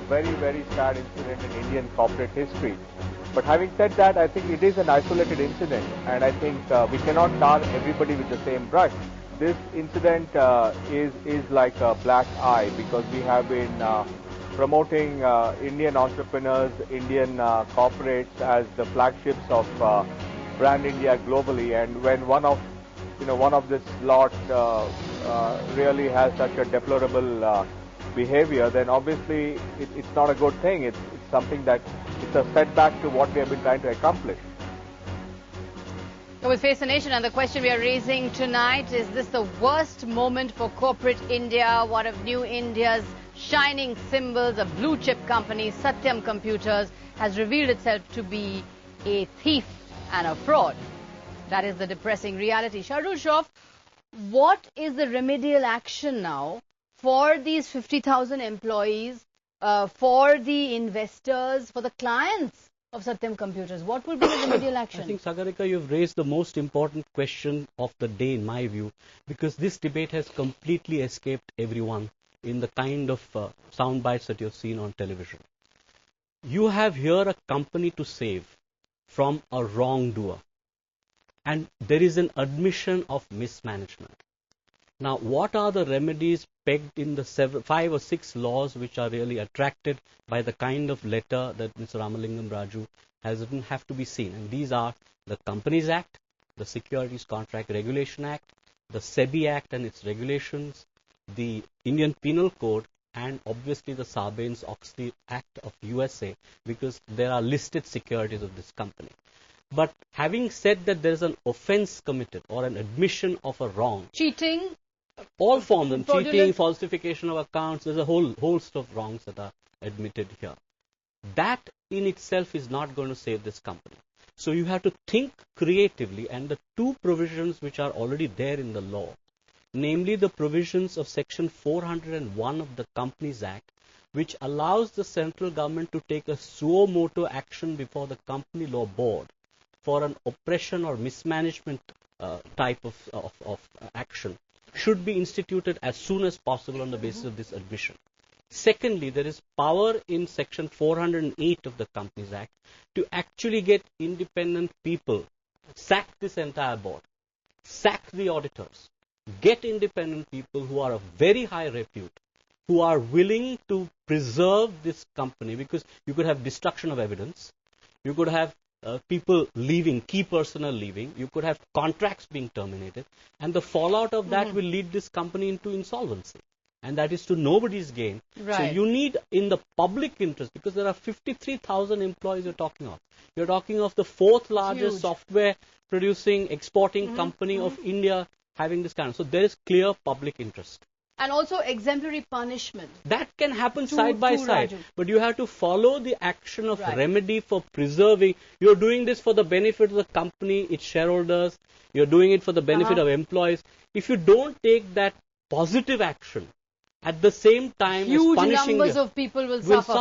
very, very sad incident in Indian corporate history. But having said that, I think it is an isolated incident, and I think we cannot tar everybody with the same brush. This incident is like a black eye because we have been promoting Indian entrepreneurs, Indian corporates as the flagships of brand India globally, and when one of this lot really has such a deplorable behavior, then obviously it's not a good thing. It's something that it's a setback to what we have been trying to accomplish. With Face the Nation, and the question we are raising tonight, is this the worst moment for corporate India? One of New India's shining symbols, a blue chip company, Satyam Computers, has revealed itself to be a thief and a fraud. That is the depressing reality. Shardul Shroff, what is the remedial action now for these 50,000 employees, for the investors, for the clients of Satyam Computers? What will be the remedial action? I think, Sagarika, you've raised the most important question of the day in my view, because this debate has completely escaped everyone in the kind of sound bites that you've seen on television. You have here a company to save from a wrongdoer, and there is an admission of mismanagement. Now, what are the remedies pegged in the 5 or 6 laws which are really attracted by the kind of letter that Mr. Ramalingam Raju has written have to be seen? And these are the Companies Act, the Securities Contract Regulation Act, the SEBI Act and its regulations, the Indian Penal Code, and obviously the Sarbanes-Oxley Act of USA, because there are listed securities of this company. But having said that, there is an offence committed or an admission of a wrong. Cheating? All forms of cheating, falsification of accounts, there's a whole host of wrongs that are admitted here. That in itself is not going to save this company. So you have to think creatively, and the 2 provisions which are already there in the law, namely the provisions of Section 401 of the Companies Act, which allows the central government to take a suo motu action before the Company Law Board for an oppression or mismanagement type of action, should be instituted as soon as possible on the basis of this admission. Secondly, there is power in Section 408 of the Companies Act to actually get independent people, sack this entire board, sack the auditors, get independent people who are of very high repute, who are willing to preserve this company, because you could have destruction of evidence, you could have people leaving, key personnel leaving, you could have contracts being terminated, and the fallout of that will lead this company into insolvency. And that is to nobody's gain. Right. So you need, in the public interest, because there are 53,000 employees you're talking of. You're talking of the 4th largest software producing, exporting company of India having this kind of. So there is clear public interest. And also exemplary punishment. That can happen side by side. Raju. But you have to follow the action of remedy for preserving. You're doing this for the benefit of the company, its shareholders. You're doing it for the benefit of employees. If you don't take that positive action, at the same time huge as punishing numbers of people will suffer.